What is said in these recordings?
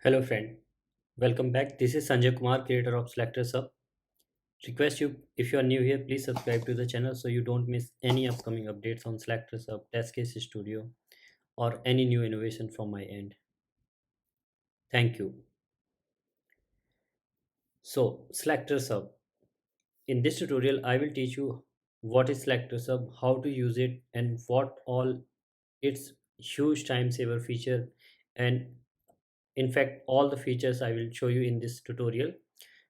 Hello friend, welcome back. This is Sanjay Kumar, creator of SelectorsHub. Request you, if you are new here, please subscribe to the channel so you don't miss any upcoming updates on SelectorsHub, TestCase Studio, or any new innovation from my end. Thank you. So, SelectorsHub. In this tutorial, I will teach you what is SelectorsHub, how to use it, and what all its huge time saver feature, and in fact all the features I will show you in this tutorial.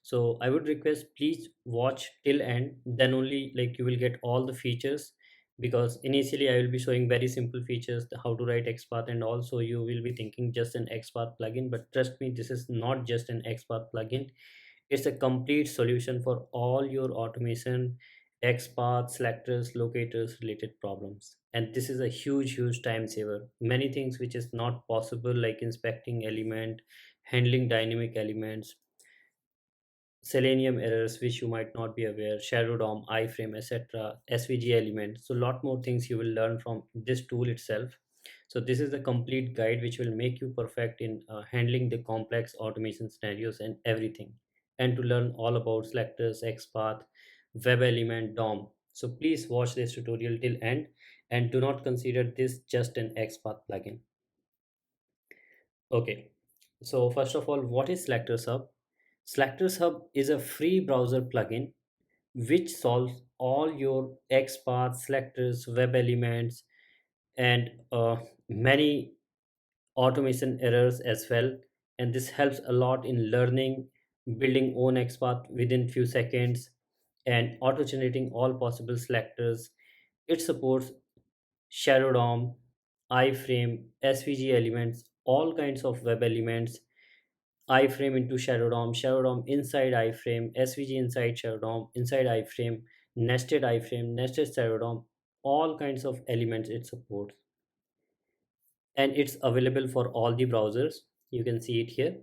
So I would request please watch till end, then only you will get all the features, because initially I will be showing very simple features, how to write XPath, and also you will be thinking just an XPath plugin, but trust me, this is not just an XPath plugin. It's a complete solution for all your automation, XPath, selectors, locators related problems. And this is a huge time saver. Many things which is not possible, like inspecting element, handling dynamic elements, selenium errors which you might not be aware, shadow dom, iframe, etc., svg element. So lot more things you will learn from this tool itself. So this is the complete guide which will make you perfect in handling the complex automation scenarios and everything, and to learn all about selectors, XPath, WebElement, DOM. So please watch this tutorial till end, and do not consider this just an XPath plugin. Okay, so first of all, what is SelectorsHub? SelectorsHub is a free browser plugin which solves all your XPath, selectors, web elements, and many automation errors as well. And this helps a lot in learning, building own XPath within few seconds, and auto generating all possible selectors. It supports shadow dom, iframe, svg elements, all kinds of web elements, iframe into shadow dom inside iframe, svg inside shadow dom, inside iframe, nested shadow dom, all kinds of elements it supports. And it's available for all the browsers. You can see it here.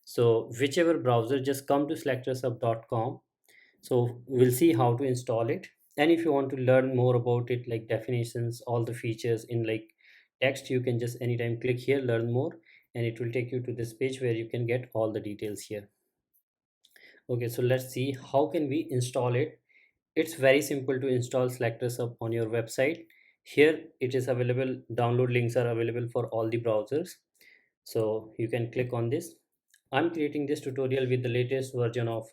So whichever browser, just come to selectorshub.com. So we'll see how to install it. And if you want to learn more about it, like definitions, all the features in text, you can just anytime click here, learn more, and it will take you to this page where you can get all the details here. Okay, so let's see how can we install it. It's very simple to install SelectorsHub on your website. Here it is available, download links are available for all the browsers. So you can click on this. I'm creating this tutorial with the latest version of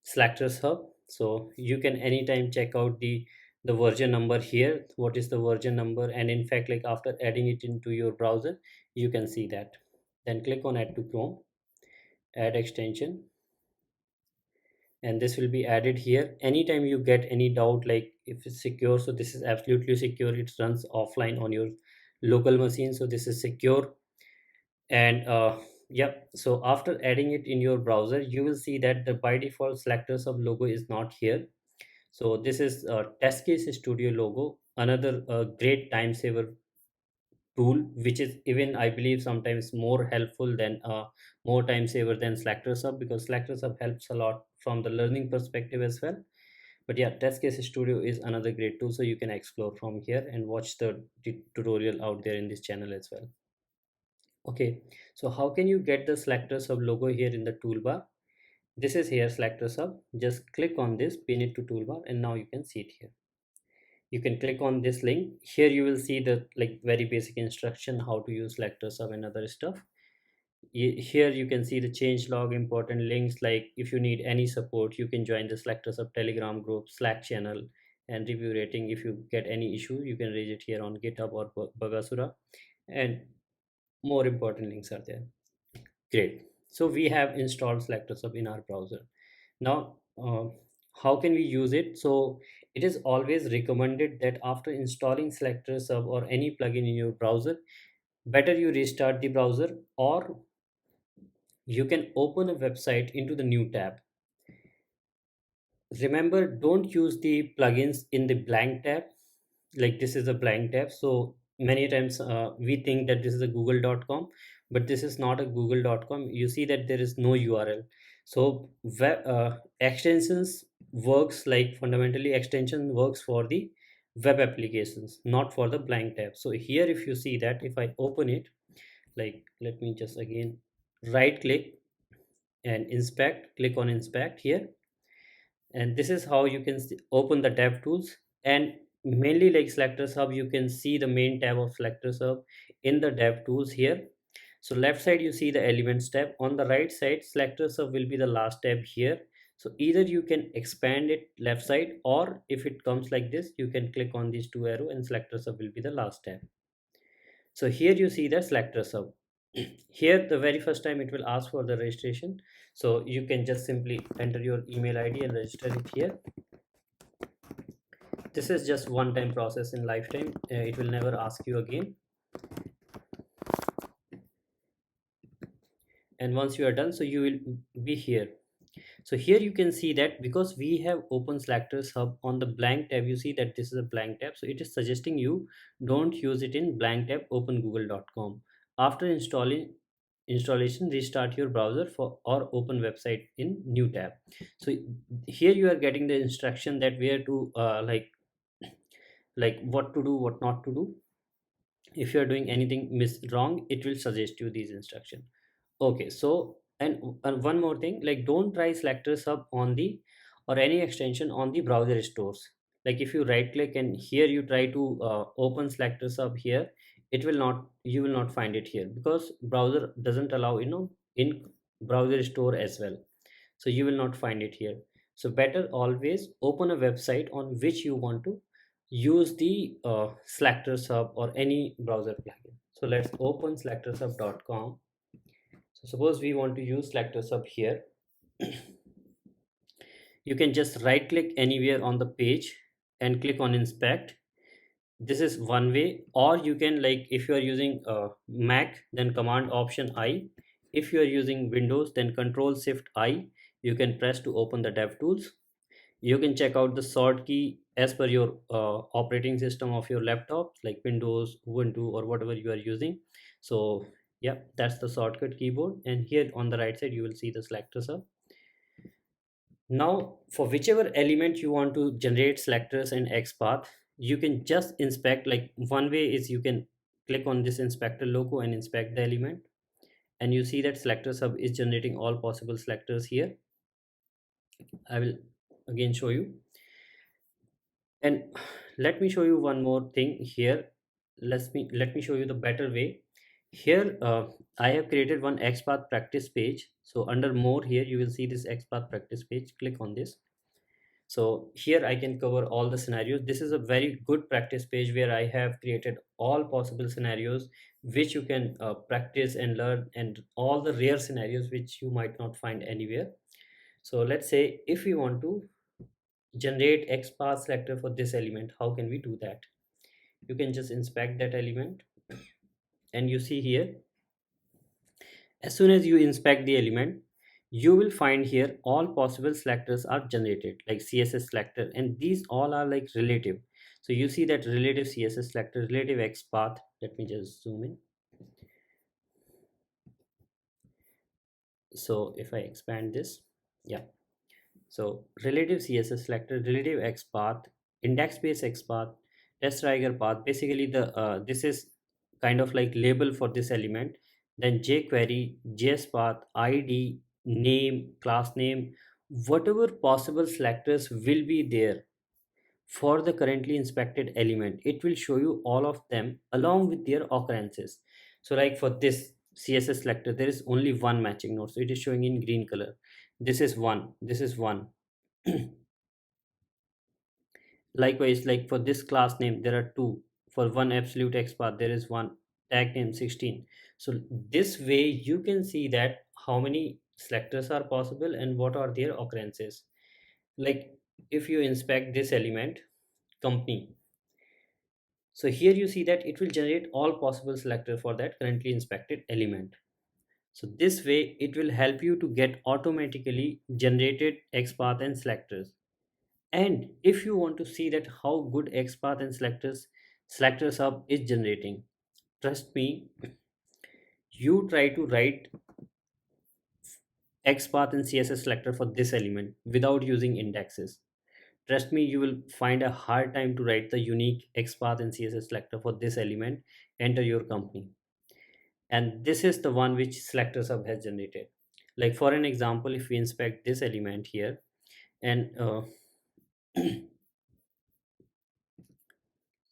SelectorsHub. So you can anytime check out the version number here, what is the version number, and in fact after adding it into your browser, you can see that. Then click on add to Chrome, add extension, and this will be added here. Anytime you get any doubt, like if it's secure, so this is absolutely secure. It runs offline on your local machine, so this is secure. And yep, so after adding it in your browser, you will see that the by default SelectorsHub logo is not here. So this is TestCase Studio logo, another great time saver tool, which is even I believe sometimes more helpful than more time saver than SelectorsHub, because SelectorsHub helps a lot from the learning perspective as well. But yeah, TestCase Studio is another great tool, so you can explore from here and watch the tutorial out there in this channel as well. Okay, so how can you get the SelectorsHub logo here in the toolbar? This is here SelectorsHub. Just click on this, pin it to toolbar, and now you can see it here. You can click on this link. Here you will see the very basic instruction how to use SelectorsHub and other stuff. Here you can see the change log, important links, like if you need any support, you can join the SelectorsHub Telegram group, Slack channel, and review rating. If you get any issue, you can raise it here on GitHub or Bagasura, and more important links are there. Great. So we have installed SelectorsHub in our browser. Now, how can we use it? So it is always recommended that after installing SelectorsHub or any plugin in your browser, better you restart the browser, or you can open a website into the new tab. Remember, don't use the plugins in the blank tab. Like this is a blank tab. So many times we think that this is a google.com, but this is not a google.com. You see that there is no URL. So extensions works, like fundamentally extension works for the web applications, not for the blank tab. So here if you see that, if I open it, like let me just again right click and inspect, click on inspect here, and this is how you can open the dev tools. And mainly like selectors hub, you can see the main tab of selectors hub in the dev tools here. So left side you see the elements tab, on the right side selectors hub will be the last tab here. So either you can expand it left side, or if it comes like this, you can click on these two arrow and selectors hub will be the last tab. So here you see the selectors hub. Here the very first time it will ask for the registration, so you can just simply enter your email id and register it here. This is just one time process in lifetime, it will never ask you again. And once you are done, so you will be here. So here you can see that because we have open selectors hub on the blank tab, you see that this is a blank tab, so it is suggesting you don't use it in blank tab, open google.com. After installation, restart your browser for or open website in new tab. So here you are getting the instruction that where to like what to do, what not to do. If you are doing anything wrong, it will suggest you these instruction. Okay, so and one more thing, like don't try selectors hub on the or any extension on the browser stores. Like if you right click and here you try to open selectors hub here, it will not, you will not find it here because browser doesn't allow, in browser store as well. So you will not find it here. So better always open a website on which you want to use the selectors hub or any browser plugin. So let's open selectorshub.com. So suppose we want to use SelectorsHub here. You can just right click anywhere on the page and click on inspect. This is one way, or you can, like if you are using Mac, then command option I. If you are using Windows, then control shift I. You can press to open the dev tools. You can check out the short key as per your operating system of your laptop, like Windows, Ubuntu, or whatever you are using. So yeah, that's the shortcut keyboard, and here on the right side you will see the selectors hub. Now for whichever element you want to generate selectors and xpath, you can just inspect. Like one way is you can click on this inspector logo and inspect the element, and you see that selectors hub is generating all possible selectors here. I will again show you. And let me show you one more thing here. Let me show you the better way. Here I have created one xpath practice page. So under more here you will see this xpath practice page. Click on this. So here I can cover all the scenarios. This is a very good practice page where I have created all possible scenarios which you can practice and learn, and all the rare scenarios which you might not find anywhere. So let's say if we want to generate xpath selector for this element, how can we do that? You can just inspect that element, and you see here, as soon as you inspect the element, you will find here all possible selectors are generated like css selector, and these all are like relative. So you see that relative css selector, relative xpath. Let me just zoom in. So if I expand this, yeah, so relative css selector, relative xpath, index based xpath, test trigger path, basically the this is kind of like label for this element. Then jquery, js path, id, name, class name, whatever possible selectors will be there for the currently inspected element, it will show you all of them along with their occurrences. So like for this css selector, there is only one matching node, so it is showing in green color. This is one, this is one. Likewise, like for this class name, there are two. For one absolute xpath, there is one tag name 16. So this way you can see that how many selectors are possible and what are their occurrences. Like if you inspect this element, company, so here you see that it will generate all possible selector for that currently inspected element. So this way it will help you to get automatically generated xpath and selectors. And if you want to see that how good XPath and selectors hub is generating, trust me, you try to write XPath and CSS selector for this element without using indexes. Trust me, you will find a hard time to write the unique XPath and CSS selector for this element. Enter your company. and this is the one which SelectorsHub has generated. Like for an example, if we inspect this element here, and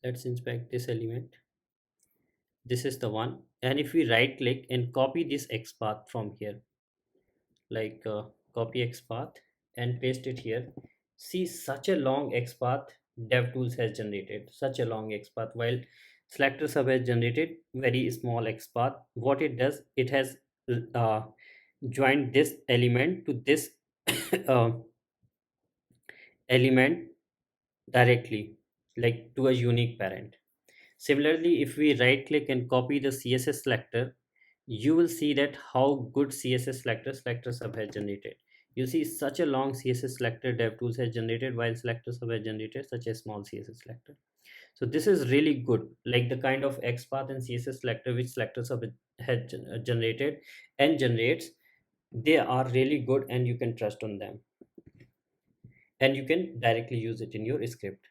let's inspect this element, this is the one, and if we right click and copy this XPath from here, like copy XPath and paste it here, see such a long XPath DevTools has generated, such a long XPath, while SelectorsHub has generated very small XPath. What it does, it has uh, joined this element to this uh, element directly, like to a unique parent. Similarly, if we right click and copy the CSS selector, you will see that how good CSS selector SelectorsHub has generated. You see such a long CSS selector DevTools has generated, while SelectorsHub has generated such a small CSS selector. So this is really good, like the kind of XPath and CSS selector which SelectorsHub has generated and generates. They are really good and you can trust on them, and you can directly use it in your script.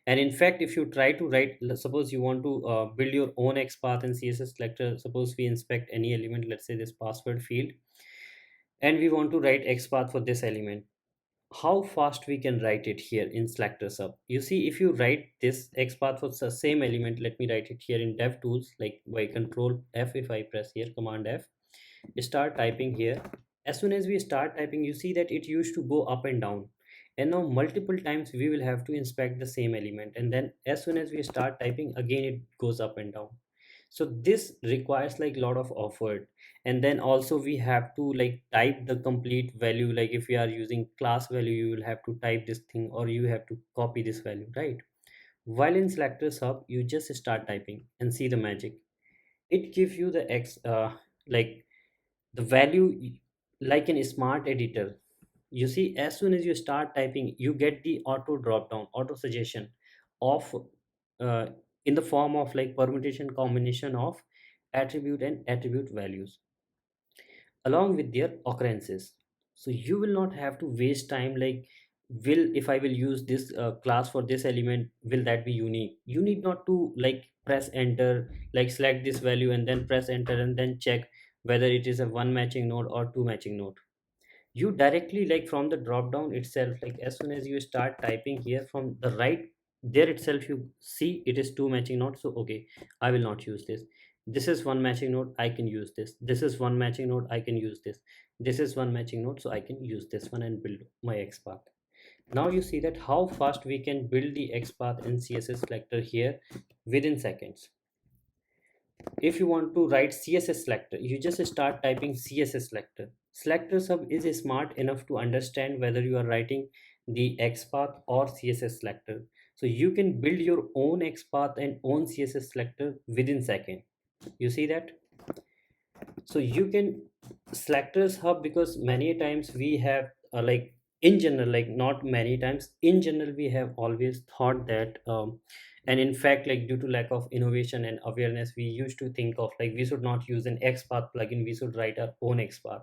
And in fact, if you try to write, suppose you want to build your own XPath and CSS selector, suppose we inspect any element, let's say this password field, and we want to write XPath for this element, how fast we can write it here in SelectorsHub. You see, if you write this XPath for the same element, let me write it here in DevTools, like by Control F, if I press here, Command F, start typing here. As soon as we start typing, you see that it used to go up and down, and now multiple times we will have to inspect the same element, and then as soon as we start typing again, it goes up and down. So this requires like a lot of effort. And then also we have to like type the complete value, like if we are using class value, you will have to type this thing, or you have to copy this value, right? While in SelectorsHub, you just start typing and see the magic. It gives you the like the value, like in a smart editor. You see, as soon as you start typing, you get the auto drop down, auto suggestion of uh, in the form of like permutation combination of attribute and attribute values along with their occurrences. So you will not have to waste time, like, will, if I will use this class for this element, will that be unique? You need not to like press enter, like select this value and then press enter and then check whether it is a one matching node or two matching node. You directly, like from the drop down itself, like as soon as you start typing here from the right, there itself you see it is two matching nodes. So okay, I will not use this. This is one matching node, I can use this. This is one matching node, I can use this. This is one matching node, so I can use this one and build my XPath. Now you see that how fast we can build the XPath and CSS selector here within seconds. If you want to write CSS selector, you just start typing CSS selector. SelectorsHub is smart enough to understand whether you are writing the XPath or CSS selector. So you can build your own XPath and own CSS selector within second. You see that? So you can SelectorsHub, because many times we have like in general, like not many times, in general we have always thought that and in fact, like due to lack of innovation and awareness, we used to think of like we should not use an XPath plugin, we should write our own XPath.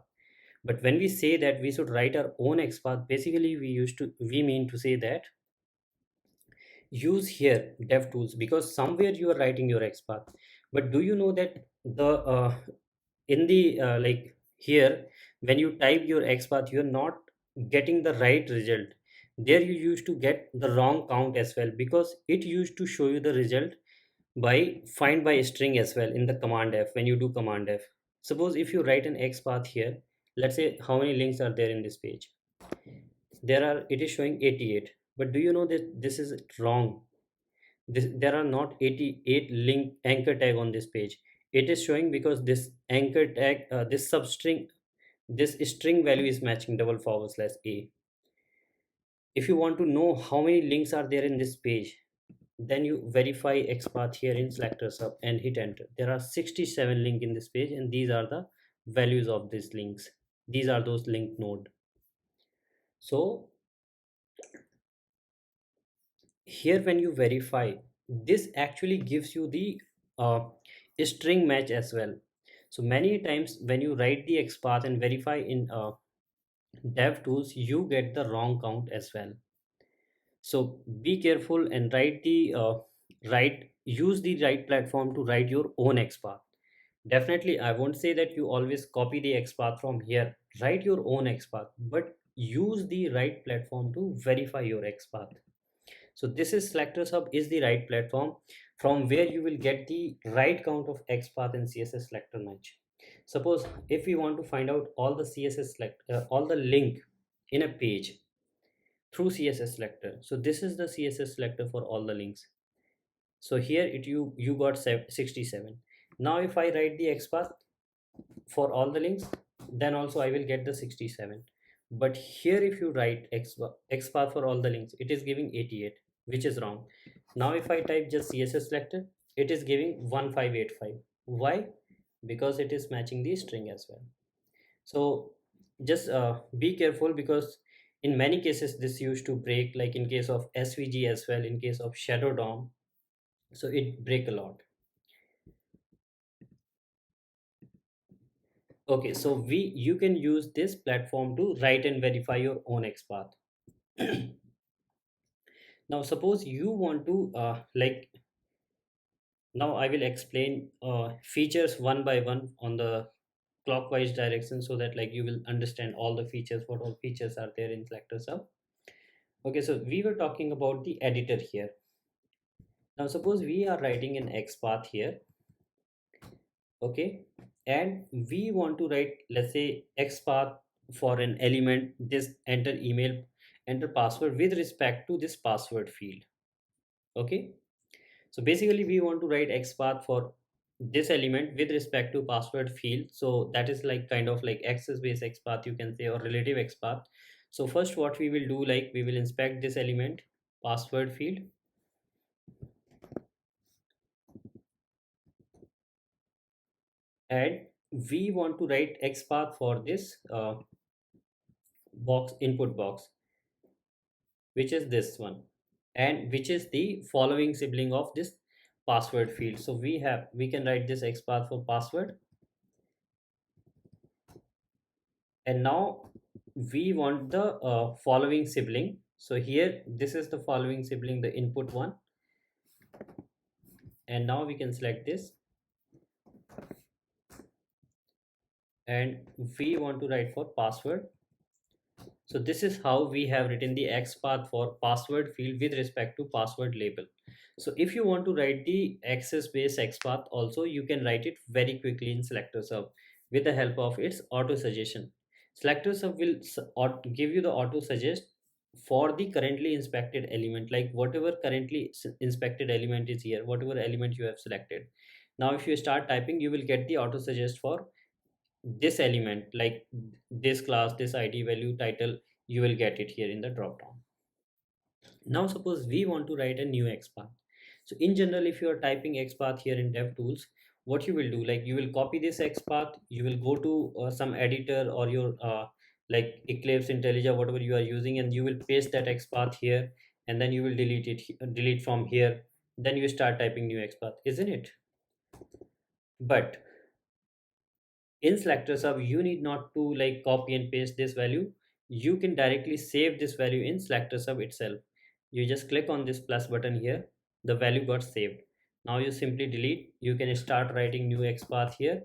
But when we say that we should write our own XPath, basically we mean to say that use here DevTools, because somewhere you are writing your XPath. But do you know that the in the like here, when you type your XPath, you are not getting the right result. There you used to get the wrong count as well, because it used to show you the result by find by string as well in the command F. When you do command F, suppose if you write an XPath here, let's say how many links are there in this page, there are, it is showing 88. But do you know that this is wrong? There are not 88 link anchor tag on this page. It is showing because this anchor tag, this substring, this string value is matching double forward slash a. If you want to know how many links are there in this page, then you verify XPath here in SelectorsHub and hit enter. There are 67 links in this page, and these are the values of these links. These are those link node. So here when you verify, this actually gives you the uh, string match as well. So many times when you write the XPath and verify in dev tools, you get the wrong count as well. So be careful and write the right, use the right platform to write your own XPath. Definitely, I won't say that you always copy the XPath from here. Write your own XPath, but use the right platform to verify your XPath. So this is Selectors Hub is the right platform from where you will get the right count of XPath and CSS selector match. Suppose if we want to find out all the CSS select all the link in a page through CSS selector. So this is the CSS selector for all the links. So here you got 67. Now if I write the XPath for all the links, then also I will get the 67. But here if you write XPath for all the links, it is giving 88, which is wrong. Now if I type just CSS selector, it is giving 1585. Why? Because it is matching the string as well. So just be careful, because in many cases this used to break, like in case of SVG as well, in case of Shadow DOM, so it break a lot. Okay, so you can use this platform to write and verify your own XPath. Now suppose you want to like, now I will explain features one by one on the clockwise direction, so that like you will understand all the features, what all features are there in Selectors Hub. Okay, so we were talking about the editor here. Now suppose we are writing an XPath here. Okay, and we want to write, let's say, XPath for an element, this enter email, enter password with respect to this password field. Okay, so basically we want to write XPath for this element with respect to password field. So that is like kind of like access based XPath, you can say, or relative XPath. So first what we will do, like we will inspect this element password field, and we want to write XPath for this box, input box, which is this one, and which is the following sibling of this password field. So we can write this XPath for password, and now we want the following sibling. So here this is the following sibling, the input one, and now we can select this, and we want to write for password. So this is how we have written the XPath for password field with respect to password label. So if you want to write the access based XPath also, you can write it very quickly in SelectorsHub with the help of its auto suggestion. SelectorsHub will give you the auto suggest for the currently inspected element, like whatever currently inspected element is here, whatever element you have selected. Now if you start typing, you will get the auto suggest for this element, like this class, this id, value, title. You will get it here in the drop down. Now suppose we want to write a new XPath. So in general, if you are typing XPath here in DevTools, what you will do, like you will copy this XPath, you will go to some editor or your like Eclipse, IntelliJ, whatever you are using, and you will paste that XPath here, and then you will delete it, delete from here, then you start typing new XPath, isn't it? But in SelectorsHub, you need not to like copy and paste this value. You can directly save this value in SelectorsHub itself. You just click on this plus button here, the value got saved. Now you simply delete, you can start writing new XPath here.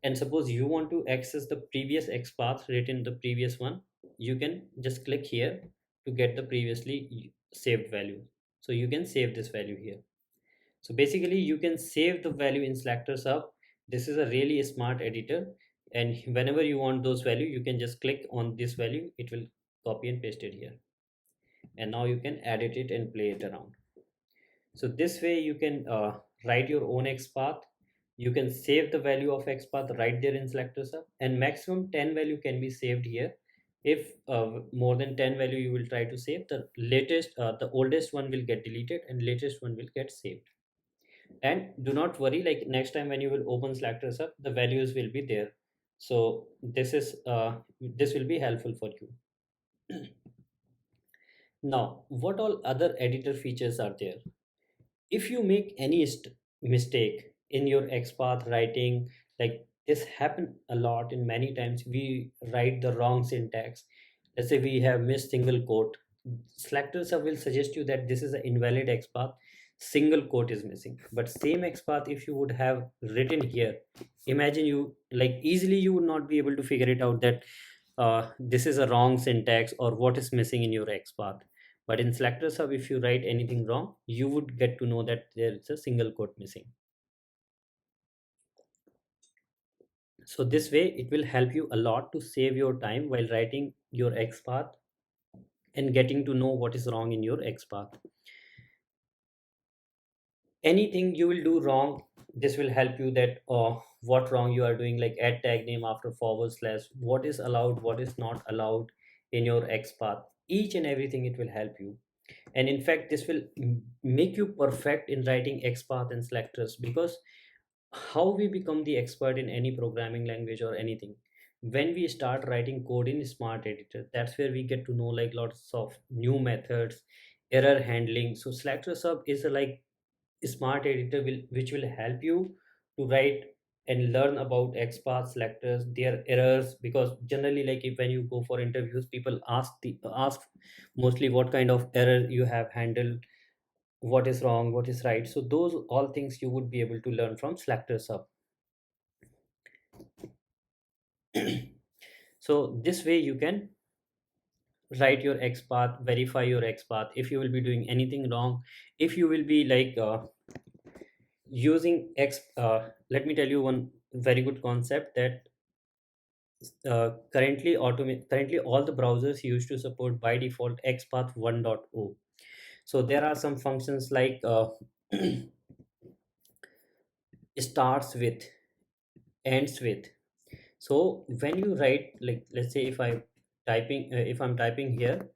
And suppose you want to access the previous XPath written the previous one, you can just click here to get the previously saved value. So you can save this value here. So basically you can save the value in SelectorsHub. This is a really smart editor, and whenever you want those value, you can just click on this value, it will copy and paste it here, and now you can edit it and play it around. So this way you can write your own XPath. You can save the value of XPath right there in SelectorsHub, and maximum 10 value can be saved here. If more than 10 value you will try to save, the latest the oldest one will get deleted and latest one will get saved. And do not worry, like next time when you will open Selectors up, the values will be there. So this will be helpful for you. Now what all other editor features are there? If you make any mistake in your XPath writing, like this happen a lot, in many times we write the wrong syntax. Let's say we have missed single quote, Selectors will suggest you that this is an invalid XPath. single quote is missing. But same XPath, if you would have written here, imagine you like easily you would not be able to figure it out that this is a wrong syntax or what is missing in your XPath. But in Selectors Hub, if you write anything wrong, you would get to know that there is a single quote missing. So this way it will help you a lot to save your time while writing your XPath and getting to know what is wrong in your XPath. Anything you will do wrong, this will help you that what wrong you are doing, like add tag name after forward slash, what is allowed, what is not allowed in your XPath. Each and everything it will help you. And in fact, this will make you perfect in writing XPath and selectors, because how we become the expert in any programming language or anything, when we start writing code in smart editor, that's where we get to know like lots of new methods, error handling. So selector sub is a like smart editor which will help you to write and learn about XPath selectors, their errors, because generally like if when you go for interviews, people ask mostly what kind of error you have handled, what is wrong, what is right. So those all things you would be able to learn from selectors hub. So this way you can write your XPath, verify your XPath if you will be doing anything wrong. If you will be like using let me tell you one very good concept that currently all the browsers used to support by default XPath 1.0. So there are some functions like starts with, ends with. So when you write, like let's say if I'm typing here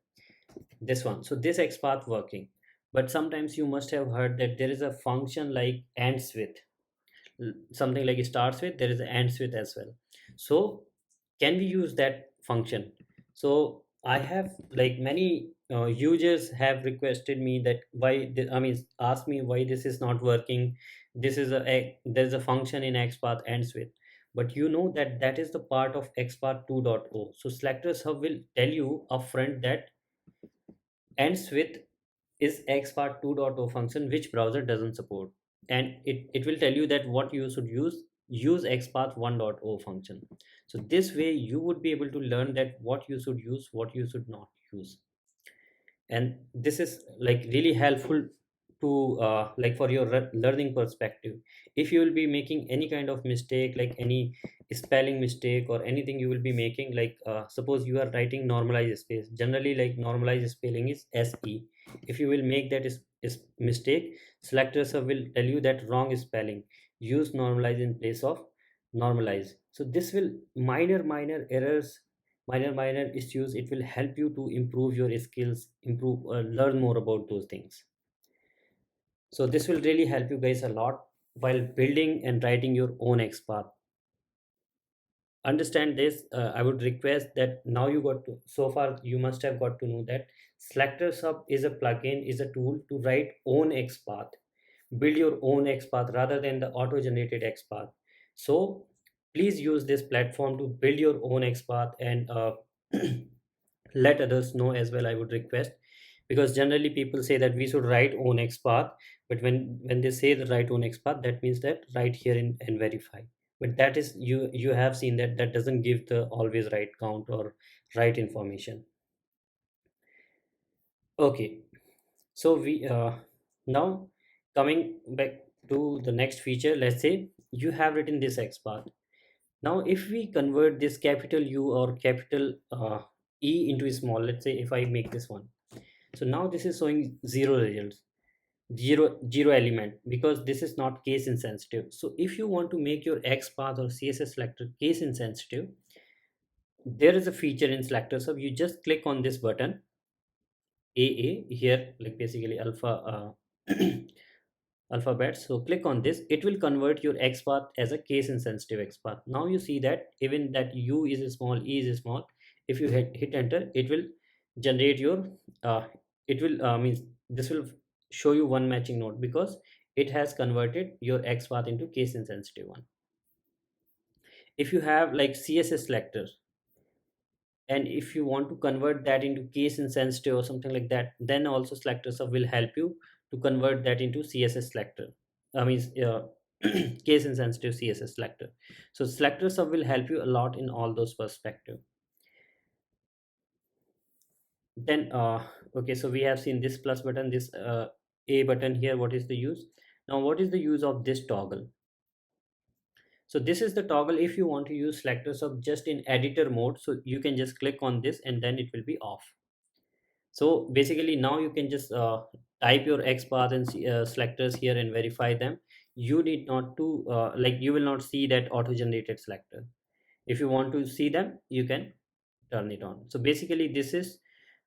this one, so this XPath working, but sometimes you must have heard that there is a function like ends with, something like it starts with, there is an ends with as well. So can we use that function? So I have like many users have requested me that I mean ask me why this is not working. This is there's a function in XPath ends with, but you know that that is the part of XPath 2.0. So selectors hub will tell you upfront that ends with is XPath 2.0 function which browser doesn't support, and it will tell you that what you should use XPath 1.0 function. So this way you would be able to learn that what you should use, what you should not use. And this is like really helpful to like for your learning perspective. If you will be making any kind of mistake, like any spelling mistake or anything you will be making, like suppose you are writing normalized space, generally like normalized spelling is SE. If you will make that is mistake, selectors will tell you that wrong spelling, use normalize in place of normalize. So this will minor errors, minor issues, it will help you to improve your skills, improve learn more about those things. So this will really help you guys a lot while building and writing your own XPath. Understand this. I would request that now you got to, so far you must have got to know that SelectorsHub is a plugin, is a tool to write own XPath, build your own XPath rather than the auto-generated XPath. So please use this platform to build your own XPath and let others know as well, I would request, because generally people say that we should write own XPath, but when they say the write own XPath, that means that write here in and verify. But that is, you have seen that that doesn't give the always right count or right information. Okay, so we now coming back to the next feature, let's say you have written this XPath. Now if we convert this capital U or capital E into a small, let's say if I make this one, so now this is showing zero results, zero element, because this is not case insensitive. So if you want to make your XPath or CSS selector case insensitive, there is a feature in selector. So you just click on this button AA here, like basically alpha alphabet. So click on this, it will convert your XPath as a case insensitive XPath. Now you see that even that U is small, E is small, if you hit enter, it will generate your it will means this will show you one matching node, because it has converted your XPath into case insensitive one. If you have like CSS selector, and if you want to convert that into case insensitive or something like that, then also selectors will help you to convert that into CSS selector. I mean, case insensitive CSS selector. So selector sub will help you a lot in all those perspective. Then okay, so we have seen this plus button, this a button here. What is the use? Now what is the use of this toggle? So this is the toggle if you want to use selector sub just in editor mode. So you can just click on this and then it will be off. So basically now you can just type your XPath and selectors here and verify them. You need not to like, you will not see that auto generated selector. If you want to see them, you can turn it on. So basically this is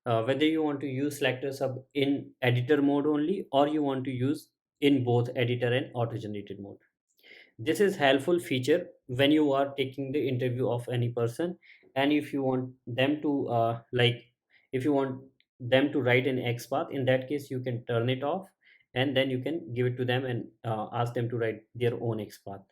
whether you want to use selector sub in editor mode only, or you want to use in both editor and auto generated mode. This is helpful feature when you are taking the interview of any person, and if you want them to like, if you want them to write an XPath, in that case you can turn it off, and then you can give it to them and ask them to write their own XPath.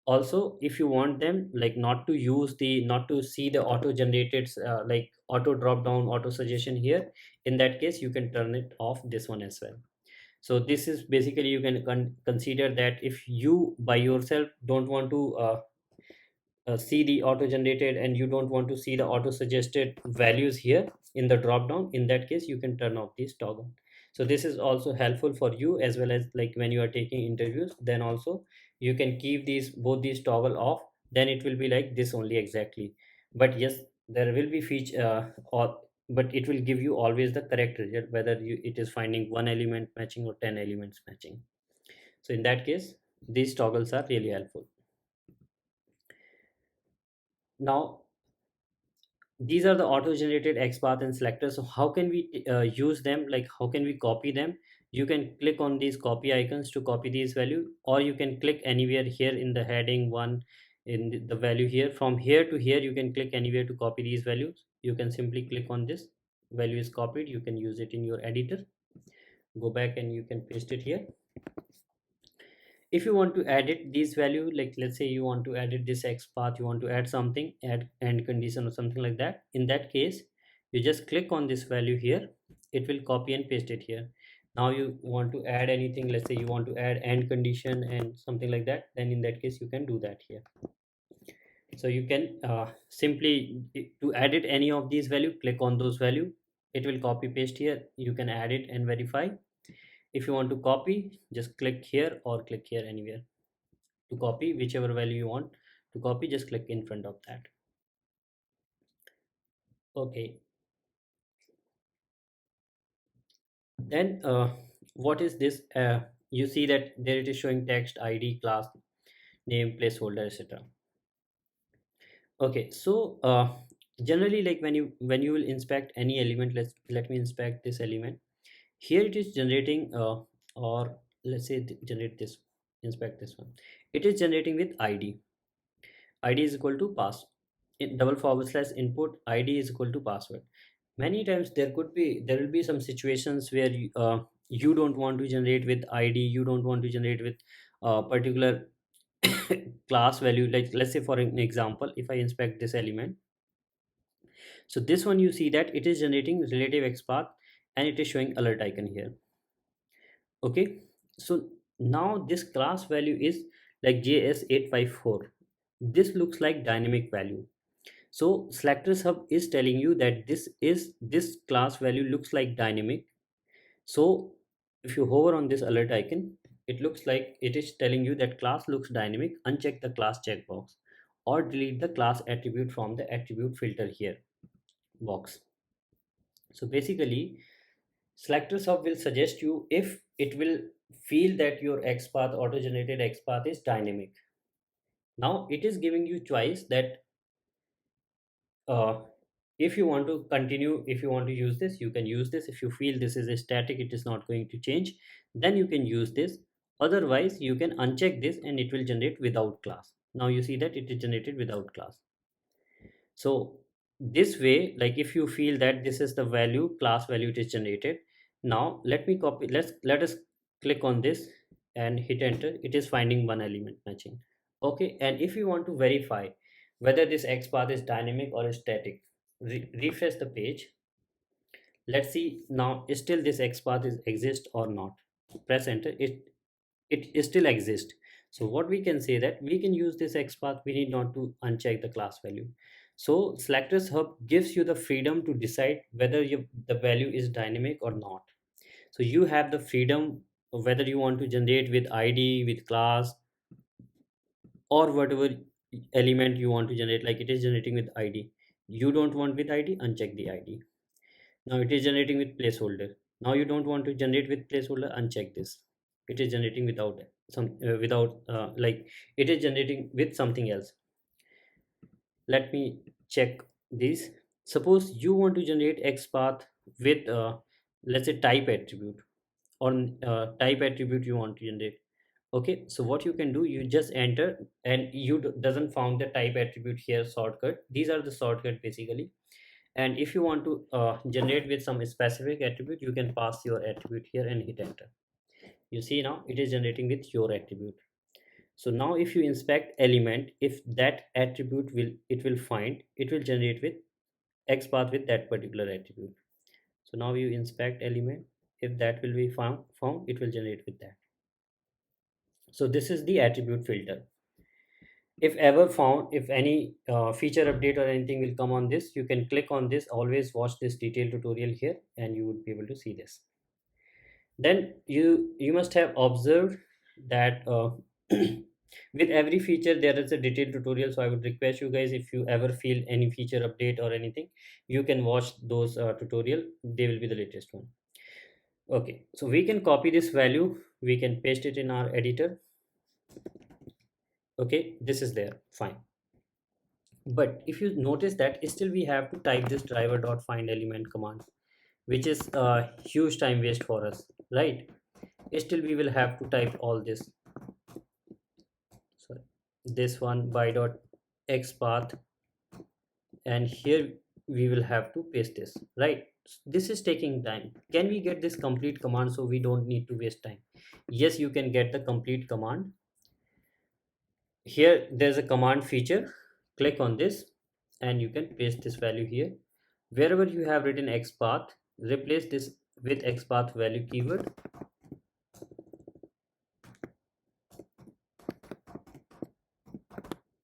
Also, if you want them like not to use the, not to see the auto generated like auto drop down, auto suggestion here, in that case you can turn it off, this one as well. So this is basically, you can consider that if you by yourself don't want to see the auto generated, and you don't want to see the auto suggested values here in the drop down, in that case you can turn off this toggle. So this is also helpful for you, as well as like when you are taking interviews, then also you can keep these, both these toggle off, then it will be like this only exactly. But yes, there will be feature or but it will give you always the correct result, whether it is finding one element matching or 10 elements matching. So in that case, these toggles are really helpful. Now these are the auto generated XPath and selectors. So how can we use them? Like, how can we copy them? You can click on these copy icons to copy these value, or you can click anywhere here in the heading one, in the value here. From here to here, you can click anywhere to copy these values. You can simply click on this, value is copied. You can use it in your editor. Go back and you can paste it here. If you want to edit these value, like let's say you want to edit this XPath, you want to add something, add end condition or something like that, in that case you just click on this value here, it will copy and paste it here. Now you want to add anything, let's say you want to add end condition and something like that, then in that case you can do that here. So you can simply to edit any of these value, click on those value, it will copy paste here, you can add it and verify. If you want to copy, just click here or click here anywhere to copy whichever value you want to copy, just click in front of that. Okay, then what is this? You see that there it is showing text, ID, class name, placeholder, etc. Okay, so generally, like when you will inspect any element, let me inspect this element. Here it is generating or let's say generate this, inspect this one, it is generating with id is equal to pass, in double forward slash input, id is equal to password. Many times there will be some situations where you don't want to generate with id, you don't want to generate with particular class value. Like let's say for an example, if I inspect this element, so this one you see that it is generating relative XPath and it is showing alert icon here. Okay, so now this class value is like JS854. This looks like dynamic value. So SelectorsHub is telling you that this class value looks like dynamic. So if you hover on this alert icon, it looks like it is telling you that class looks dynamic. Uncheck the class checkbox or delete the class attribute from the attribute filter here box. So basically, SelectorsHub will suggest you if it will feel that your XPath, auto-generated XPath is dynamic. Now it is giving you choice that uh, if you want to continue, if you want to use this, you can use this. If you feel this is a static, it is not going to change, then you can use this. Otherwise you can uncheck this and it will generate without class. Now you see that it is generated without class. So this way, like if you feel that this is the value, class value it is generated. Now let me copy, let us click on this and hit enter. It is finding one element matching. Okay, and if you want to verify whether this XPath is dynamic or static, refresh the page. Let's see now, still this XPath is exist or not. Press enter, it still exists. So what we can say that we can use this XPath, we need not to uncheck the class value. So Selectors Hub gives you the freedom to decide whether the value is dynamic or not. So you have the freedom of whether you want to generate with ID, with class, or whatever element you want to generate. Like it is generating with ID, you don't want with ID, uncheck the ID. Now it is generating with placeholder, now you don't want to generate with placeholder, uncheck this. It is generating without without like it is generating with something else. Let me check this. Suppose you want to generate XPath with let's say type attribute, or type attribute you want to generate. Okay, so what you can do, you just enter, and you doesn't found the type attribute here shortcut. These are the shortcut basically. And if you want to generate with some specific attribute, you can pass your attribute here and hit enter. You see now it is generating with your attribute. So now if you inspect element, if that attribute will find, it will generate with XPath with that particular attribute. So now you inspect element, if that will be found, it will generate with that. So this is the attribute filter. If ever found, if any feature update or anything will come on this, you can click on this. Always watch this detailed tutorial here and you would be able to see this. Then you must have observed that with every feature there is a detailed tutorial. So I would request you guys, if you ever feel any feature update or anything, you can watch those tutorial. They will be the latest one. Okay, so we can copy this value, we can paste it in our editor. Okay, this is there, fine. But if you notice that still we have to type this driver dot find element command, which is a huge time waste for us, right? Still we will have to type all this. Sorry, this one by dot xpath, and here we will have to paste this, right? This is taking time. Can we get this complete command so we don't need to waste time? Yes, you can get the complete command. Here there's a command feature, click on this and you can paste this value here. Wherever you have written XPath, replace this with XPath value keyword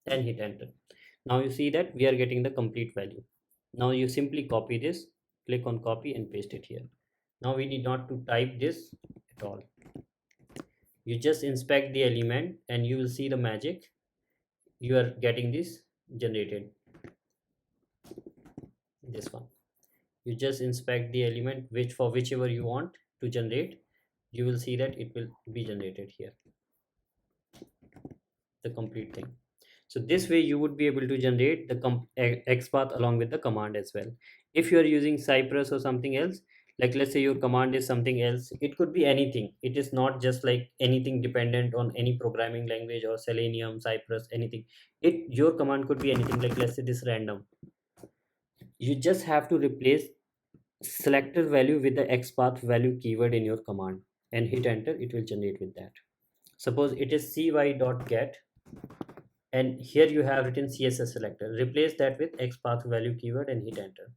and hit enter. Now you see that we are getting the complete value. Now you simply copy this, click on copy and paste it here. Now we need not to type this at all. You just inspect the element and you will see the magic. You are getting this generated. This one. You just inspect the element which for whichever you want to generate, you will see that it will be generated here, the complete thing. So this way you would be able to generate the XPath along with the command as well. If you are using Cypress or something else, like let's say your command is something else, it could be anything. It is not just like anything dependent on any programming language or Selenium, Cypress, anything. Your command could be anything, like let's say this random. You just have to replace selector value with the XPath value keyword in your command and hit enter. It will generate with that. Suppose it is cy.get, and here you have written cssSelector. Replace that with XPath value keyword and hit enter.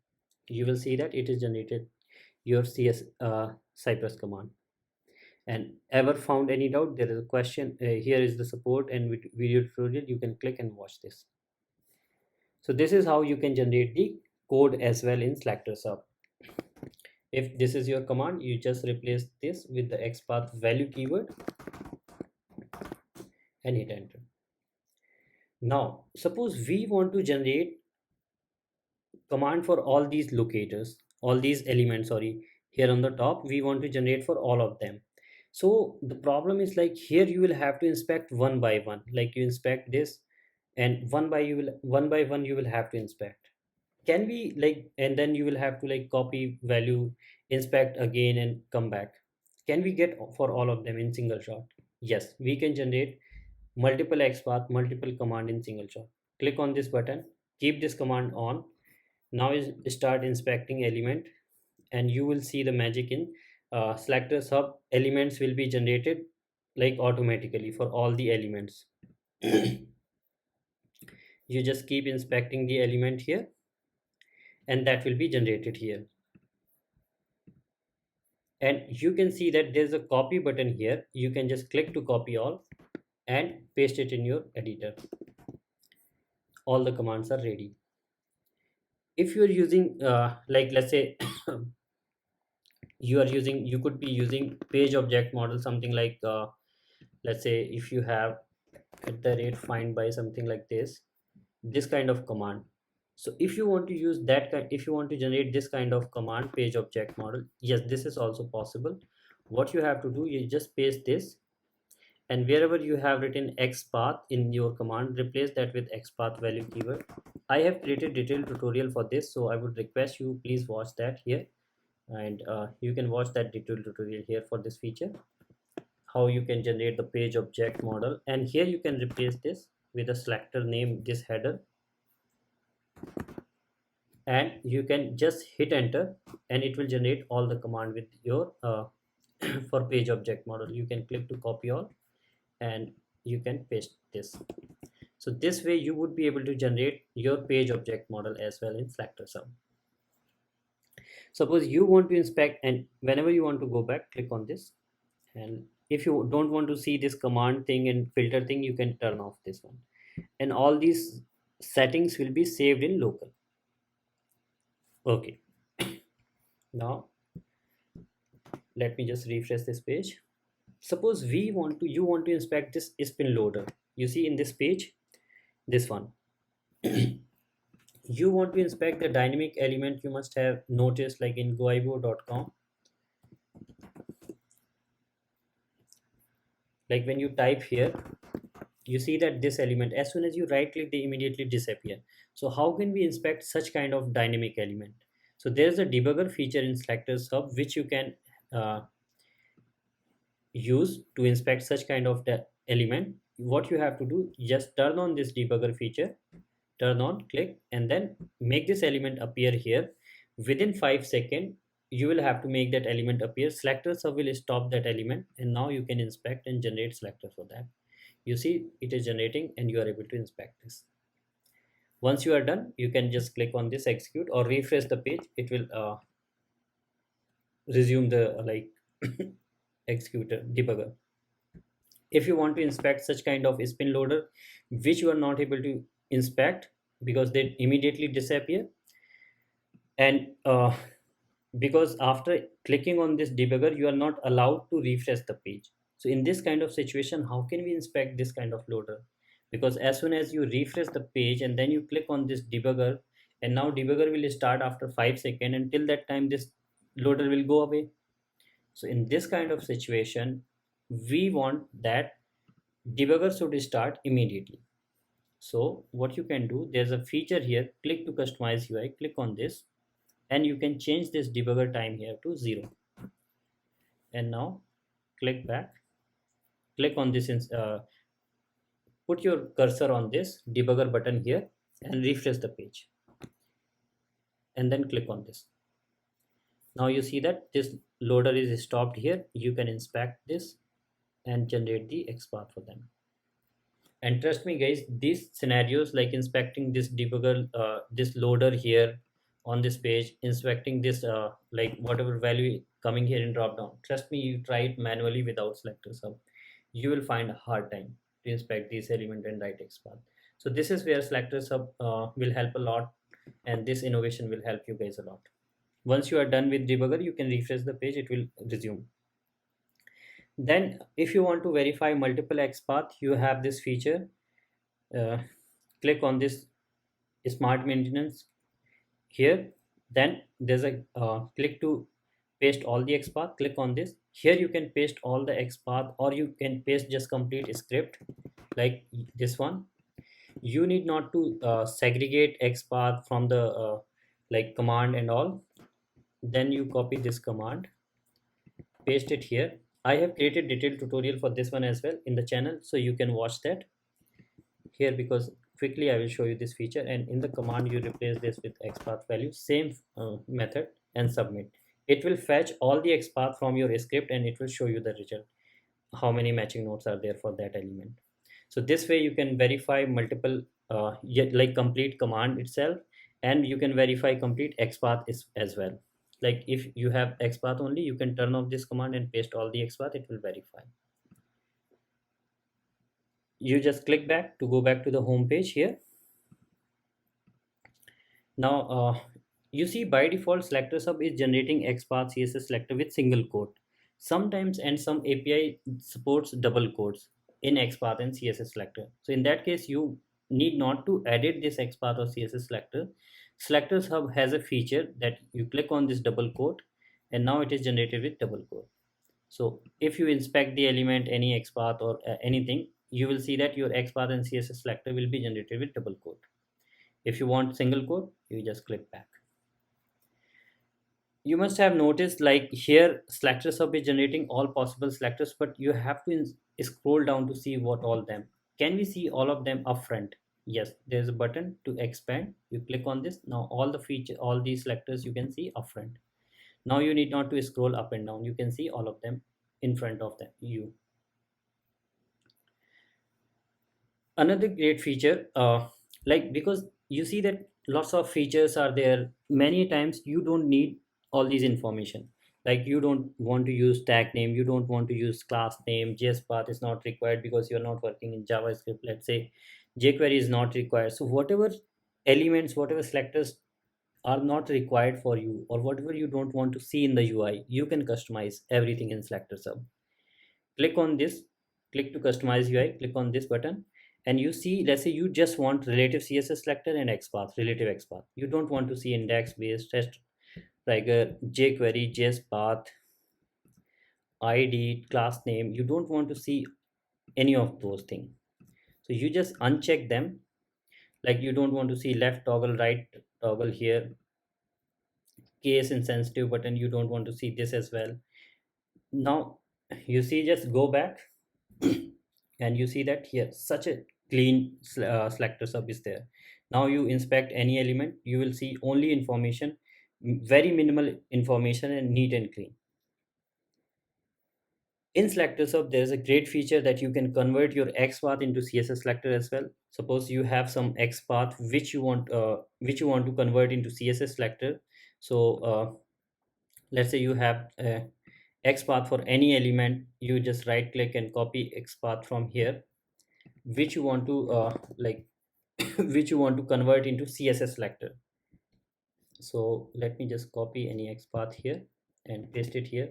You will see that it is generated your Cypress command. And ever found any doubt, there is a question. Here is the support and video tutorial. You can click and watch this. So this is how you can generate the code as well in SelectorsHub. If this is your command, you just replace this with the XPath value keyword and hit enter. Now suppose we want to generate command for all these locators, all these elements, sorry, here on the top we want to generate for all of them. So the problem is, like, here you will have to inspect one by one. Like you inspect this and one by one you will have to inspect. Can we, like, and then you will have to like copy value, inspect again and come back. Can we get for all of them in single shot? Yes, we can generate multiple XPath, multiple command in single shot. Click on this button, keep this command on. Now is start inspecting element and you will see the magic in SelectorsHub. Elements will be generated like automatically for all the elements. You just keep inspecting the element here and that will be generated here. and you can see that there's a copy button here. You can just click to copy all and paste it in your editor. All the commands are ready. If you are using like let's say you could be using page object model, something like let's say if you have at the rate find by something like this kind of command. So if you want to use that kind, if you want to generate this kind of command page object model, yes, this is also possible. What you have to do, you just paste this, and wherever you have written xpath in your command, replace that with xpath value keyword. I have created detailed tutorial for this, so I would request you please watch that here, and you can watch that detailed tutorial here for this feature, how you can generate the page object model. And here you can replace this with a selector name, this header, and you can just hit enter and it will generate all the command with your for page object model. You can click to copy all and you can paste this. So this way you would be able to generate your page object model as well in SelectorsHub. Suppose you want to inspect, and whenever you want to go back, click on this, and if you don't want to see this command thing and filter thing, you can turn off this one, and all these settings will be saved in local. Okay, now let me just refresh this page. Suppose you want to inspect this spin loader. You see in this page, this one. You want to inspect the dynamic element. You must have noticed, like in goibo.com, like when you type here, you see that this element, as soon as you right click, they immediately disappear. So how can we inspect such kind of dynamic element? So there's a debugger feature in SelectorsHub which you can use to inspect such kind of the element. What you have to do, just turn on this debugger feature, turn on, click, and then make this element appear here. Within 5 seconds you will have to make that element appear. SelectorsHub will stop that element, and now you can inspect and generate selector for that. You see it is generating and you are able to inspect this. Once you are done, you can just click on this execute or refresh the page. It will resume the executor debugger. If you want to inspect such kind of spin loader which you are not able to inspect because they immediately disappear, and because after clicking on this debugger you are not allowed to refresh the page. So in this kind of situation, how can we inspect this kind of loader? Because as soon as you refresh the page and then you click on this debugger, and now debugger will start after 5 seconds, and till that time this loader will go away. So in this kind of situation, we want that debugger should start immediately. So what you can do, there's a feature here, click to customize UI, click on this, and you can change this debugger time here to 0. And now click back, click on this, put your cursor on this debugger button here and refresh the page, and then click on this. Now you see that this loader is stopped here. You can inspect this and generate the XPath for them. And trust me guys, these scenarios like inspecting this debugger, this loader here on this page, inspecting this like whatever value coming here in drop down, trust me, you try it manually without SelectorsHub, you will find a hard time to inspect these element and write XPath. So this is where SelectorsHub will help a lot, and this innovation will help you guys a lot. Once you are done with debugger, you can refresh the page, it will resume. Then if you want to verify multiple XPath, you have this feature. Click on this smart maintenance here, then there's a click to paste all the XPath. Click on this. Here you can paste all the XPath, or you can paste just complete script like this one. You need not to segregate XPath from the like command and all. Then you copy this command, paste it here. I have created detailed tutorial for this one as well in the channel, so you can watch that here, because quickly I will show you this feature. And in the command you replace this with XPath value, same method, and submit. It will fetch all the XPath from your script and it will show you the result, how many matching nodes are there for that element. So this way you can verify multiple like complete command itself, and you can verify complete XPath as well. Like if you have XPath only, you can turn off this command and paste all the XPath, it will verify. You just click back to go back to the home page here. Now you see by default SelectorsHub is generating XPath CSS selector with single quote. Sometimes and some API supports double quotes in XPath and CSS selector. So in that case, you need not to edit this XPath or CSS selector. SelectorsHub has a feature that you click on this double quote and now it is generated with double quote. So if you inspect the element, any XPath or anything, you will see that your XPath and CSS selector will be generated with double quote. If you want single quote, you just click back. You must have noticed like here SelectorsHub is generating all possible selectors, but you have to scroll down to see what all them. Can we see all of them up front? Yes, there's a button to expand. You click on this. Now all the feature, all these selectors you can see up front. Now you need not to scroll up and down. You can see all of them in front of them. Another great feature, like because you see that lots of features are there, many times you don't need all these information. Like you don't want to use tag name, you don't want to use class name, JS path is not required because you're not working in JavaScript. Let's say jQuery is not required. So whatever elements, whatever selectors are not required for you, or whatever you don't want to see in the UI, you can customize everything in SelectorsHub. Click on this, click to customize UI, click on this button, and you see, let's say you just want relative CSS selector and XPath, relative XPath. You don't want to see index based test like a jQuery, JS path, ID, class name. You don't want to see any of those things. So you just uncheck them. Like you don't want to see left toggle, right toggle here, case insensitive button. You don't want to see this as well. Now you see, just go back and you see that here such a clean SelectorsHub is there. Now you inspect any element, you will see only information, very minimal information and neat and clean. In SelectorsHub, there is a great feature that you can convert your XPath into CSS selector as well. Suppose you have some XPath which you want to convert into CSS selector. So let's say you have XPath for any element. You just right click and copy XPath from here, which you want to which you want to convert into CSS selector. So let me just copy any XPath here and paste it here.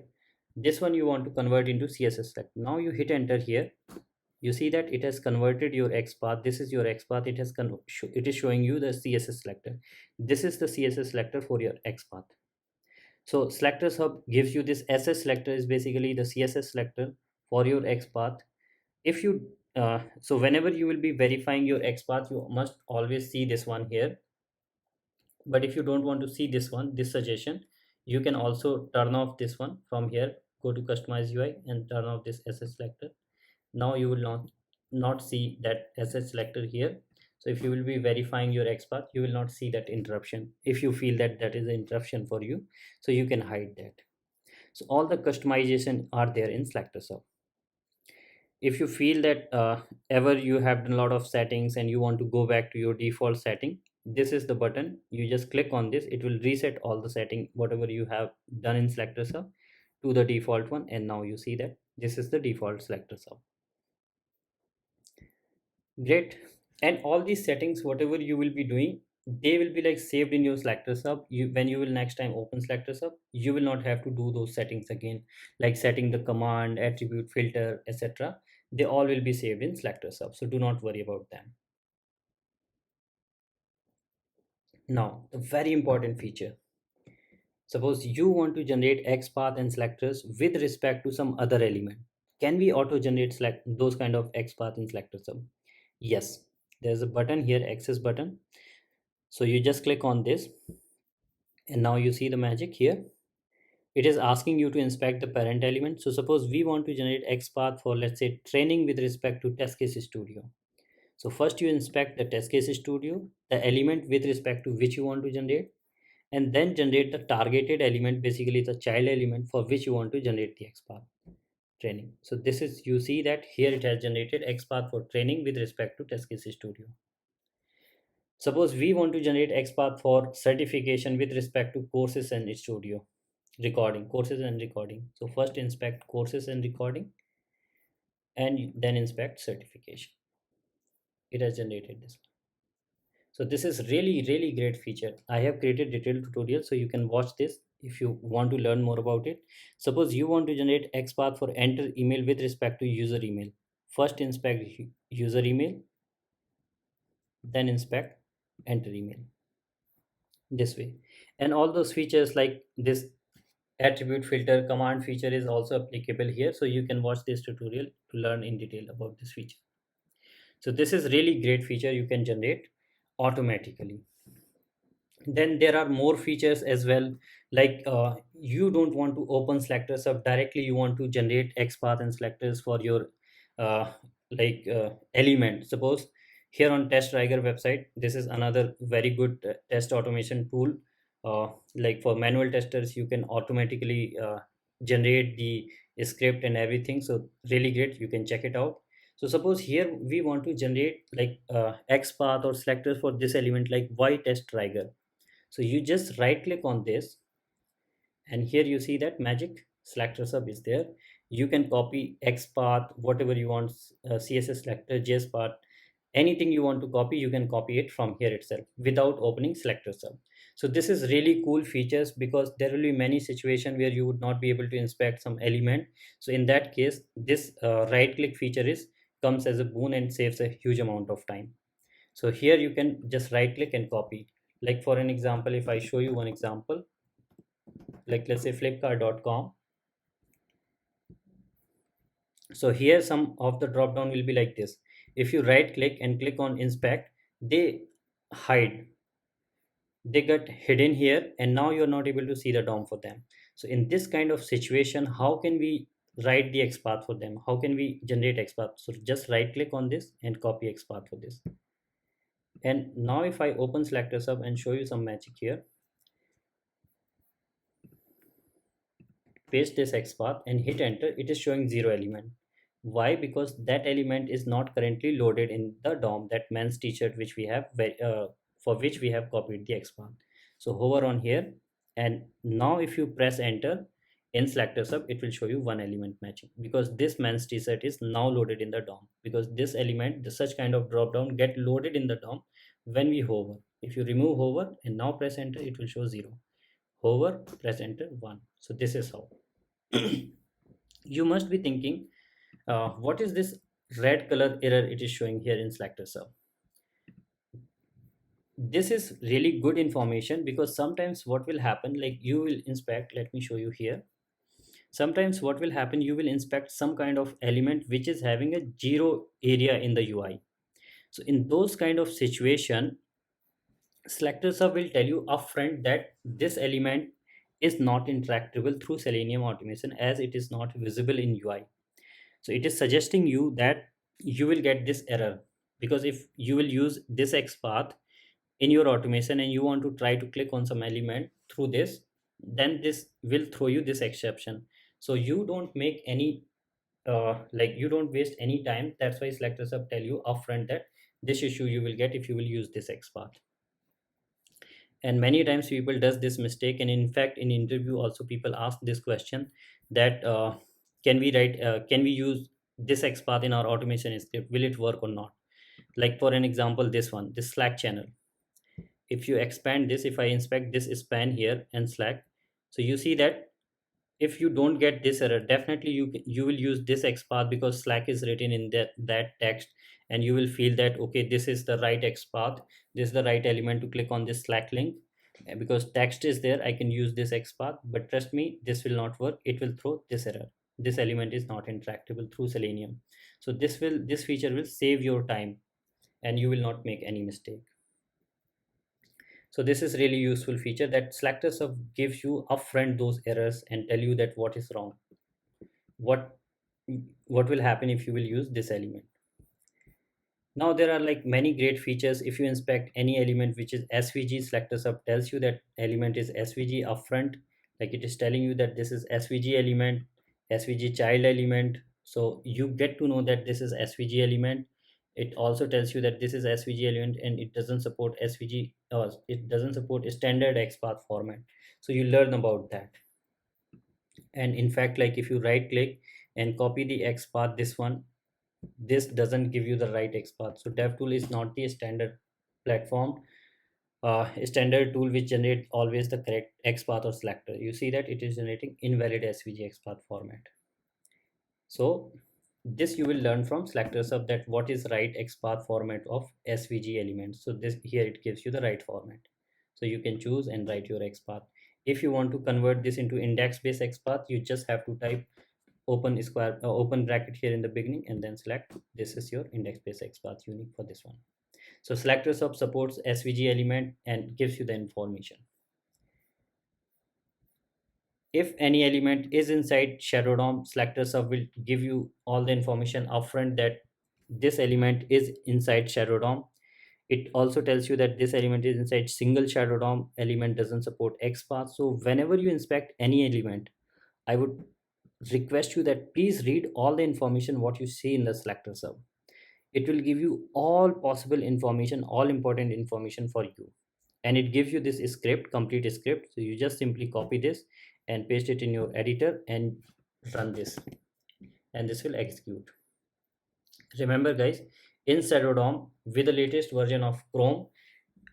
This one you want to convert into CSS selector. Now you hit enter here. You see that it has converted your XPath. This is your XPath. It is showing you the CSS selector. This is the CSS selector for your XPath. So SelectorsHub gives you this SS selector, is basically the CSS selector for your XPath. If you so whenever you will be verifying your XPath, you must always see this one here. But if you don't want to see this one, this suggestion, you can also turn off this one from here. Go to customize UI and turn off this SS selector. Now you will not see that SS selector here. So if you will be verifying your XPath, you will not see that interruption. If you feel that that is an interruption for you, so you can hide that. So all the customization are there in SelectorsHub. If you feel that ever you have done a lot of settings and you want to go back to your default setting, this is the button. You just click on this, it will reset all the setting whatever you have done in SelectorsHub to the default one, and now you see that this is the default SelectorsHub. Great. And all these settings, whatever you will be doing, they will be like saved in your SelectorsHub. When you will next time open SelectorsHub, you will not have to do those settings again, like setting the command, attribute, filter, etc. They all will be saved in SelectorsHub, so do not worry about them. Now, the very important feature. Suppose you want to generate XPath and selectors with respect to some other element. Can we auto generate select those kind of XPath in SelectorsHub? Yes, there's a button here, access button. So you just click on this and now you see the magic here. It is asking you to inspect the parent element. So suppose we want to generate XPath for, let's say, training with respect to TestCase Studio. So first you inspect the TestCase Studio, the element with respect to which you want to generate, and then generate the targeted element, basically the child element for which you want to generate the XPath training. So this is, you see that here it has generated XPath for training with respect to TestCase Studio. Suppose we want to generate XPath for certification with respect to courses and studio. recording, courses and recording. So first inspect courses and recording, and then inspect certification. It has generated this. So this is really great feature. I have created detailed tutorial, so you can watch this if you want to learn more about it. Suppose you want to generate XPath for enter email with respect to user email. First inspect user email, then inspect enter email, this way. And all those features like this attribute filter command feature is also applicable here, so you can watch this tutorial to learn in detail about this feature. So this is really great feature you can generate automatically. Then there are more features as well, like you don't want to open selectors up directly, you want to generate XPath and selectors for your uh, element. Suppose here on test Tiger website, this is another very good test automation tool. Like for manual testers, you can automatically generate the script and everything, so really great, you can check it out. So suppose here we want to generate like XPath or selectors for this element, like y test trigger. So you just right click on this, and here you see that magic SelectorsHub is there. You can copy XPath, whatever you want, CSS selector, JSPath, anything you want to copy, you can copy it from here itself without opening SelectorsHub. So this is really cool features, because there will be many situations where you would not be able to inspect some element. So in that case, this right click feature is comes as a boon and saves a huge amount of time. So here you can just right click and copy. Like for an example, if I show you one example, like let's say flipkart.com. So here some of the drop down will be like this. If you right click and click on inspect, they hide, they get hidden here, and now you're not able to see the DOM for them. So in this kind of situation, how can we write the XPath for them? How can we generate XPath? So just right click on this and copy XPath for this. And now if I open SelectorsHub and show you some magic here, paste this XPath and hit enter, it is showing 0 element. Why? Because that element is not currently loaded in the DOM, that men's t-shirt which we have for which we have copied the XPath. So hover on here, and now if you press enter in SelectorsHub, it will show you one element matching, because this men's t-shirt is now loaded in the DOM, because this element, such kind of drop down get loaded in the DOM when we hover. If you remove hover and now press enter, it will show 0. Hover, press enter, 1. So this is how. You must be thinking, what is this red color error it is showing here in SelectorsHub? This is really good information, because sometimes what will happen, like you will inspect, let me show you here. Sometimes what will happen, you will inspect some kind of element which is having a 0 area in the UI. So in those kind of situation, SelectorsHub will tell you upfront that this element is not interactable through Selenium automation, as it is not visible in UI. So it is suggesting you that you will get this error, because if you will use this XPath in your automation and you want to try to click on some element through this, then this will throw you this exception. So you don't make any you don't waste any time. That's why SelectorsHub tell you upfront that this issue you will get if you will use this XPath. And many times people does this mistake, and in fact in interview also people ask this question, that can we use this XPath in our automation script, will it work or not? Like for an example, this one, this Slack channel, if you expand this, if I inspect this span here and Slack, so you see that if you don't get this error, definitely you will use this XPath, because Slack is written in that text, and you will feel that okay, this is the right XPath, this is the right element to click on this Slack link. Because text is there, I can use this XPath, but trust me, this will not work, it will throw this error, this element is not interactable through Selenium. So this feature will save your time, and you will not make any mistake. So this is really useful feature, that Selectors of gives you upfront those errors and tell you that what is wrong, what what will happen if you will use this element. Now there are like many great features. If you inspect any element which is SVG, SelectorsHub tells you that element is SVG upfront, like it is telling you that this is SVG element, SVG child element. So you get to know that this is SVG element. It also tells you that this is SVG element, and it doesn't support SVG, or it doesn't support a standard XPath format. So you learn about that. And in fact, like if you right click and copy the XPath, this doesn't give you the right XPath. So DevTool is not the standard platform, a standard tool which generate always the correct XPath or selector. You see that it is generating invalid SVG XPath format. So this you will learn from SelectorsHub, that what is right XPath format of SVG elements. So this here it gives you the right format. So you can choose and write your XPath. If you want to convert this into index based XPath, you just have to type open bracket here in the beginning and then select this is your index based XPath unique for this one. So SelectorsHub supports SVG element and gives you the information. If any element is inside shadow DOM, SelectorsHub will give you all the information upfront that this element is inside shadow DOM. It also tells you that this element is inside single shadow DOM. Element doesn't support XPath. So whenever you inspect any element, I would request you that please read all the information what you see in the SelectorsHub. It will give you all possible information, all important information for you, and it gives you this script, complete script. So you just simply copy this and paste it in your editor and run this, and this will execute. Remember guys, in shadow DOM with the latest version of Chrome,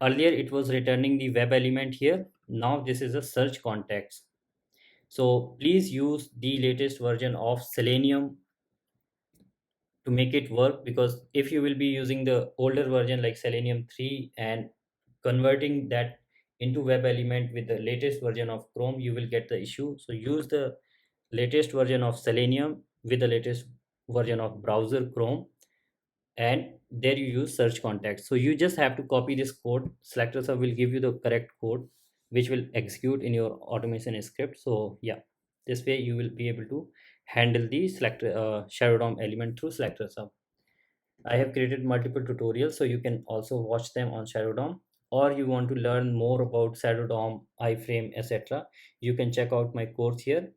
earlier it was returning the web element here. Now this is a search context. So please use the latest version of Selenium to make it work, because if you will be using the older version like Selenium 3 and converting that into web element with the latest version of Chrome, you will get the issue. So use the latest version of Selenium with the latest version of browser Chrome, and there you use search context. So you just have to copy this code. Selectors will give you the correct code which will execute in your automation script. So yeah, this way you will be able to handle the selector shadow DOM element through Selectors. I have created multiple tutorials, so you can also watch them on shadow DOM. Or you want to learn more about shadow DOM, iframe, etc., you can check out my course here,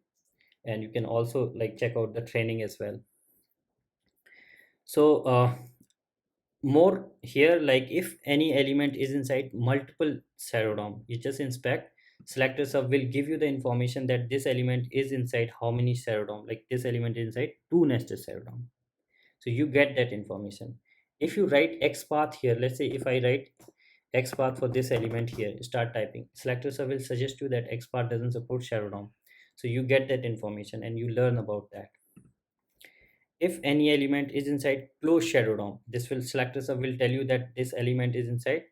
and you can also like check out the training as well. So more here, like if any element is inside multiple shadow DOM, you just inspect. SelectorsHub will give you the information that this element is inside how many shadow DOM, like this element is inside 2 nested shadow DOM. So you get that information. If you write XPath here, let's say if I write XPath for this element here, start typing, SelectorsHub will suggest you that XPath doesn't support shadow DOM. So you get that information and you learn about that. If any element is inside closed shadow DOM, this will SelectorsHub will tell you that this element is inside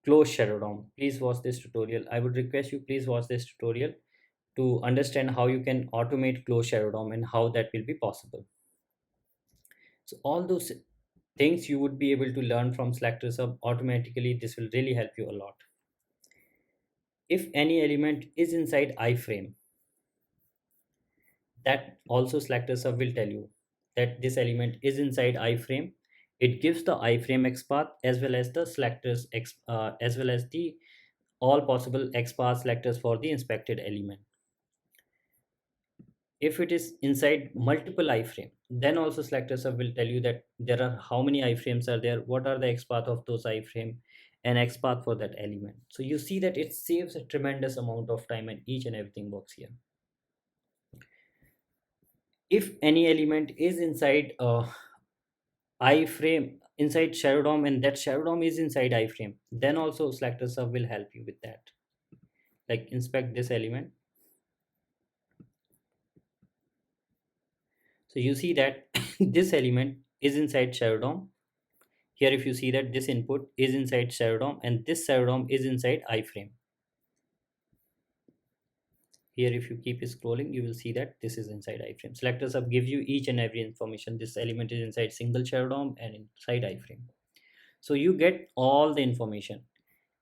closed shadow DOM. Please watch this tutorial. I would request you please watch this tutorial to understand how you can automate closed shadow DOM and how that will be possible. So all those things you would be able to learn from SelectorsHub automatically. This will really help you a lot. If any element is inside iframe, that also SelectorsHub will tell you that this element is inside iframe. It gives the iframe XPath as well as the selectors as well as the all possible XPath selectors for the inspected element. If it is inside multiple iframe, then also SelectorsHub will tell you that there are how many iframes are there, what are the XPath of those iframe, and XPath for that element. So you see that it saves a tremendous amount of time and each and everything works here. If any element is inside iframe, inside shadow DOM, and that shadow DOM is inside iframe, then also SelectorsHub will help you with that. Like inspect this element. So you see that this element is inside shadow DOM. Here if you see that this input is inside shadow DOM and this shadow DOM is inside iframe. Here if you keep scrolling, you will see that this is inside iframe. SelectorsHub gives you each and every information. This element is inside single shadow DOM and inside iframe. So you get all the information.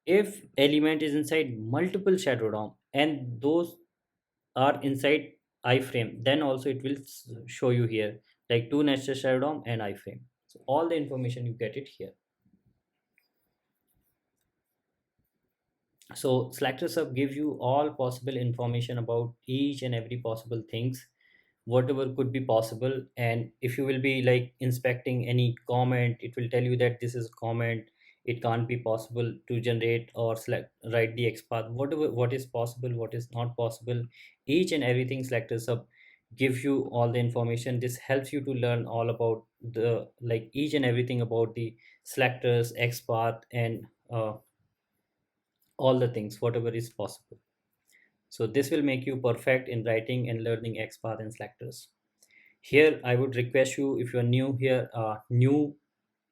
If element is inside multiple shadow DOM and those are inside iframe, then also it will show you here like 2 nested shadow DOM and iframe. So all the information you get it here. So SelectorsHub gives you all possible information about each and every possible things, whatever could be possible. And if you will be like inspecting any comment, it will tell you that this is comment. it can't be possible to generate or select write the XPath. Whatever, what is possible, what is not possible, each and everything Selectors Hub gives you all the information. This helps you to learn all about the like each and everything about the selectors, XPath, and all the things whatever is possible. So this will make you perfect in writing and learning XPath and selectors. Here I would request you, if you are new here, new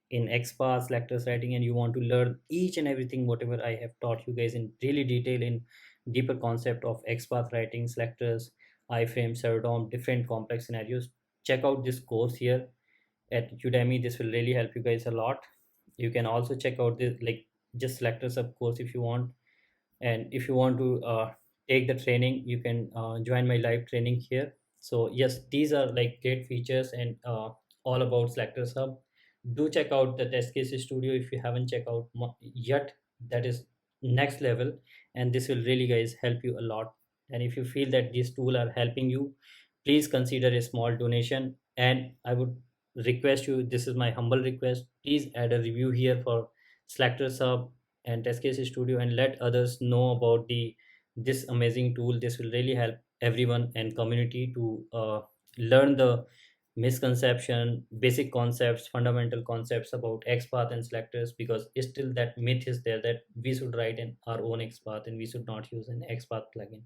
in XPath selectors writing, and you want to learn each and everything whatever I have taught you guys in really detail in deeper concept of XPath writing, selectors, iframe, Cerodom, different complex scenarios, check out this course here at Udemy. This will really help you guys a lot. You can also check out the like just selectors of course if you want. And if you want to take the training, you can join my live training here. So yes, these are like great features and all about Selectors Hub. Do check out the TestCase Studio if you haven't checked out yet. That is next level, and this will really guys help you a lot. And if you feel that these tools are helping you, please consider a small donation. And I would request you, this is my humble request, please add a review here for Selectors Hub and TestCase Studio, and let others know about the this amazing tool. This will really help everyone and community to learn the misconception, basic concepts, fundamental concepts about XPath and selectors, because still that myth is there that we should write in our own XPath and we should not use an XPath plugin.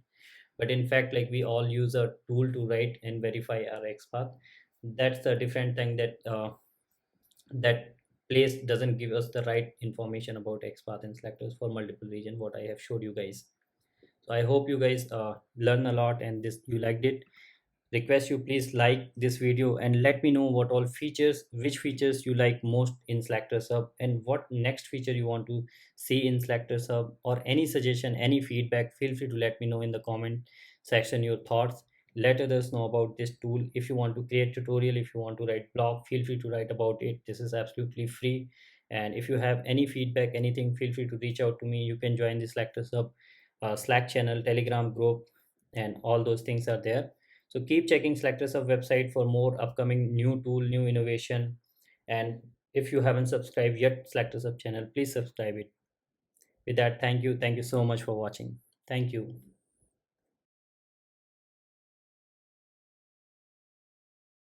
But in fact, like we all use a tool to write and verify our XPath. That's the different thing that that place doesn't give us the right information about XPath and selectors for multiple region what I have showed you guys. So I hope you guys learn a lot and this you liked it. Request you please like this video and let me know what all features, which features you like most in Selectors Hub, and what next feature you want to see in Selectors Hub, or any suggestion, any feedback. Feel free to let me know in the comment section your thoughts. Let others know about this tool. If you want to create tutorial, if you want to write blog, feel free to write about it. This is absolutely free. And if you have any feedback, anything, feel free to reach out to me. You can join the Selectors Hub Slack channel, Telegram group, and all those things are there. So keep checking SelectorsHub website for more upcoming new tool, new innovation. And if you haven't subscribed yet, SelectorsHub channel, please subscribe it. With that, thank you. Thank you so much for watching. Thank you.